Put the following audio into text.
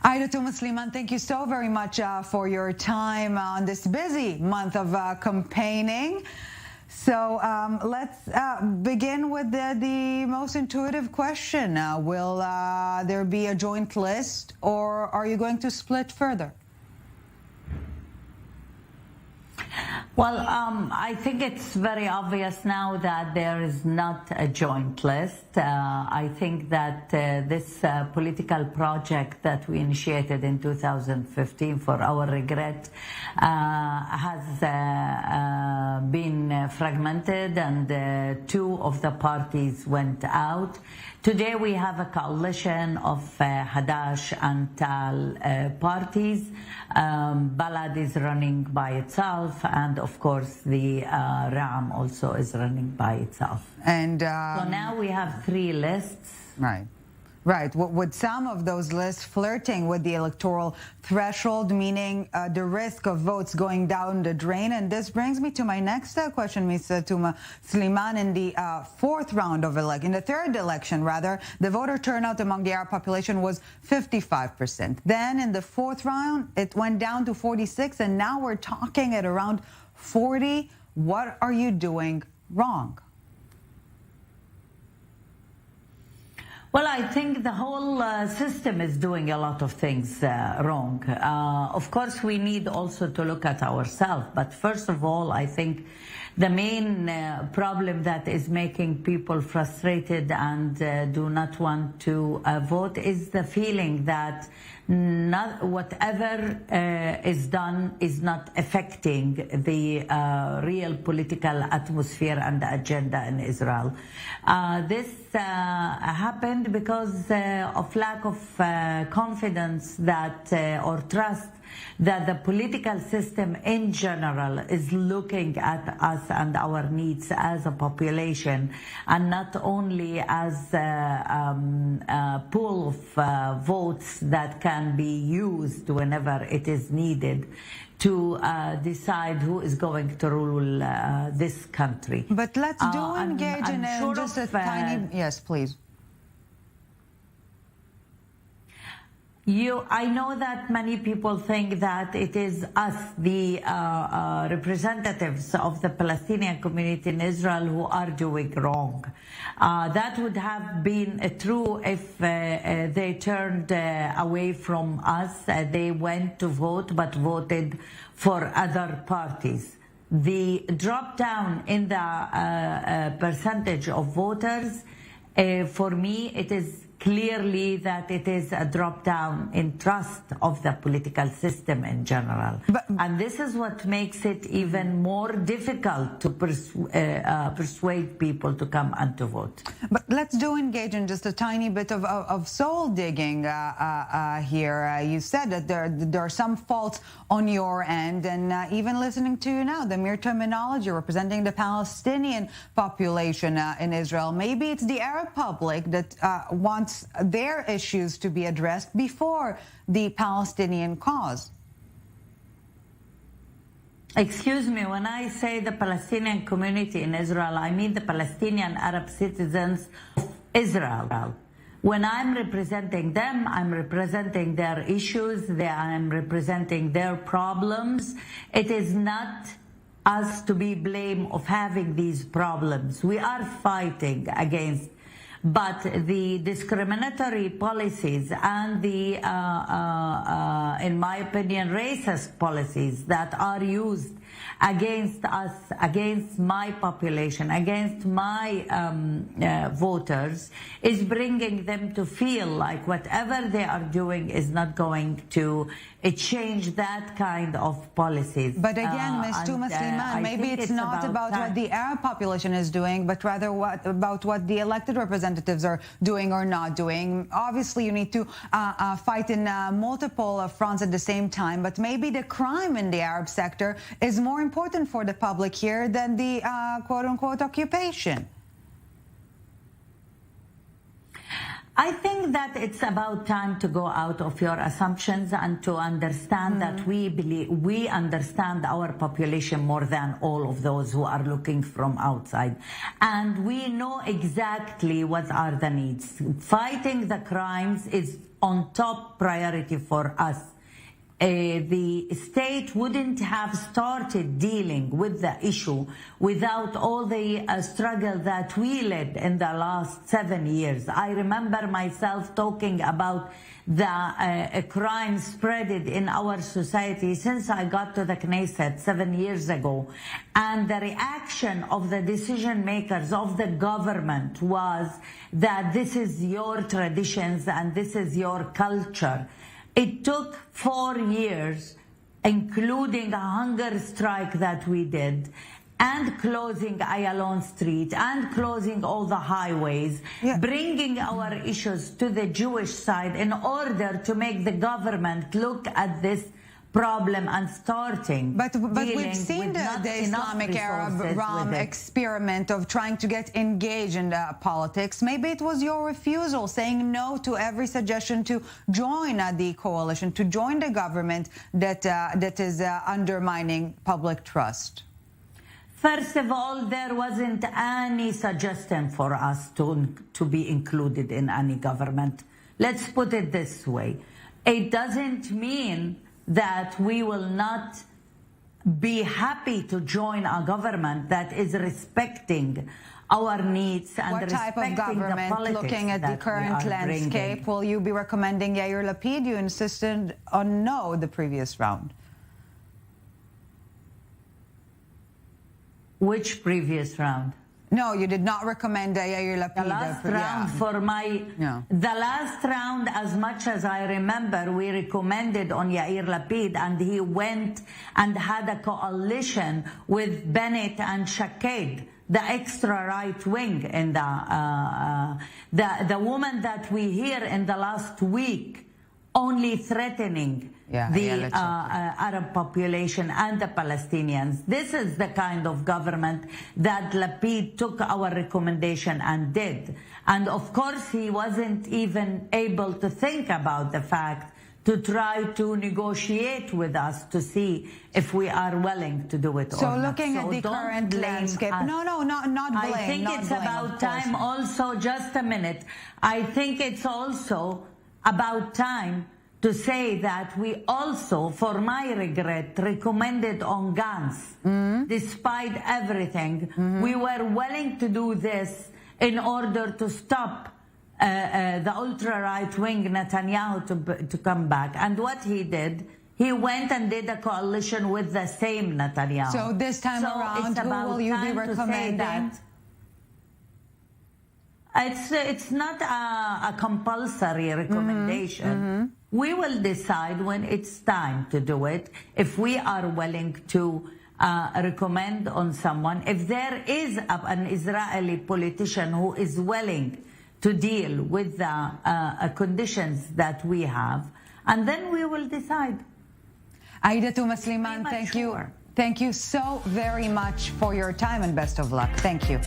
Aida Touma-Sliman, thank you so very much for your time on this busy month of campaigning. So let's begin with the most intuitive question. Will there be a joint list, or are you going to split further? Well, I think it's very obvious now that there is not a joint list. I think that this political project that we initiated in 2015, for our regret, has been fragmented, and two of the parties went out. Today we have a coalition of Hadash and Ta'al parties. Balad is running by itself, and of course the Ram also is running by itself. And so now we have three lists. Right. Right. With some of those lists flirting with the electoral threshold, meaning the risk of votes going down the drain. And this brings me to my next question, Ms. Touma-Sliman. In the in the third election, rather, the voter turnout among the Arab population was 55%. Then in the fourth round, it went down to 46%, and now we're talking at around 40%. What are you doing wrong? Well, I think the whole system is doing a lot of things wrong. Of course, we need also to look at ourselves. But first of all, I think the main problem that is making people frustrated and do not want to vote is the feeling that whatever is done is not affecting the real political atmosphere and the agenda in Israel. This happened because of lack of confidence that or trust that the political system in general is looking at us and our needs as a population, and not only as a pool of votes that can be used whenever it is needed to decide who is going to rule this country. But let's engage in just a tiny... Yes, please. I know that many people think that it is us, the representatives of the Palestinian community in Israel, who are doing wrong. That would have been true if they turned away from us. They went to vote, but voted for other parties. The drop down in the percentage of voters, for me, it is clearly that it is a drop down in trust of the political system in general. And this is what makes it even more difficult to persuade people to come and to vote. But let's engage in just a tiny bit of soul digging here. You said that there are some faults on your end, and even listening to you now, the mere terminology representing the Palestinian population in Israel, maybe it's the Arab public that wants their issues to be addressed before the Palestinian cause. Excuse me, when I say the Palestinian community in Israel, I mean the Palestinian Arab citizens of Israel. When I'm representing them, I'm representing their issues, I'm representing their problems. It is not us to be blamed of having these problems. We are fighting against, but the discriminatory policies and the, in my opinion, racist policies that are used against us, against my population, against my voters, is bringing them to feel like whatever they are doing is not going to change that kind of policies. But again, Ms. Touma-Sliman, maybe it's not about what the Arab population is doing, but rather about what the elected representatives are doing or not doing. Obviously, you need to fight in multiple fronts at the same time, but maybe the crime in the Arab sector is more important for the public here than the quote-unquote occupation. I think that it's about time to go out of your assumptions and to understand that we understand our population more than all of those who are looking from outside. And we know exactly what are the needs. Fighting the crimes is on top priority for us. The state wouldn't have started dealing with the issue without all the struggle that we led in the last 7 years. I remember myself talking about the crime spreaded in our society since I got to the Knesset 7 years ago. And the reaction of the decision makers of the government was that this is your traditions and this is your culture. It took 4 years, including a hunger strike that we did, and closing Ayalon Street, and closing all the highways, bringing our issues to the Jewish side in order to make the government look at this problem and starting. But we've seen the Islamic Arab Ram experiment of trying to get engaged in politics. Maybe it was your refusal, saying no to every suggestion to join the coalition, to join the government that is undermining public trust. First of all, there wasn't any suggestion for us to be included in any government. Let's put it this way. It doesn't mean that we will not be happy to join a government that is respecting our needs and what type of government, looking at the current landscape, will you be recommending Yair Lapid? You insisted on no the previous round. Which previous round? No, you did not recommend Yair Lapid. The last round the last round, as much as I remember, we recommended on Yair Lapid, and he went and had a coalition with Bennett and Shaked, the extra right wing, in the woman that we hear in the last week only threatening the Arab population and the Palestinians. This is the kind of government that Lapid took our recommendation and did. And of course, he wasn't even able to think about the fact to try to negotiate with us to see if we are willing to do it or not. So looking at the current landscape, no, not blame. I think it's about time also, just a minute. I think it's also about time to say that we also, for my regret, recommended on guns. Despite everything, we were willing to do this in order to stop the ultra-right-wing Netanyahu to come back. And what he did, he went and did a coalition with the same Netanyahu. So this time around, who will you be recommending? It's not a compulsory recommendation. We will decide when it's time to do it, if we are willing to recommend on someone. If there is an Israeli politician who is willing to deal with the conditions that we have, and then we will decide. Aida Touma-Sliman, thank you so very much for your time, and best of luck. Thank you.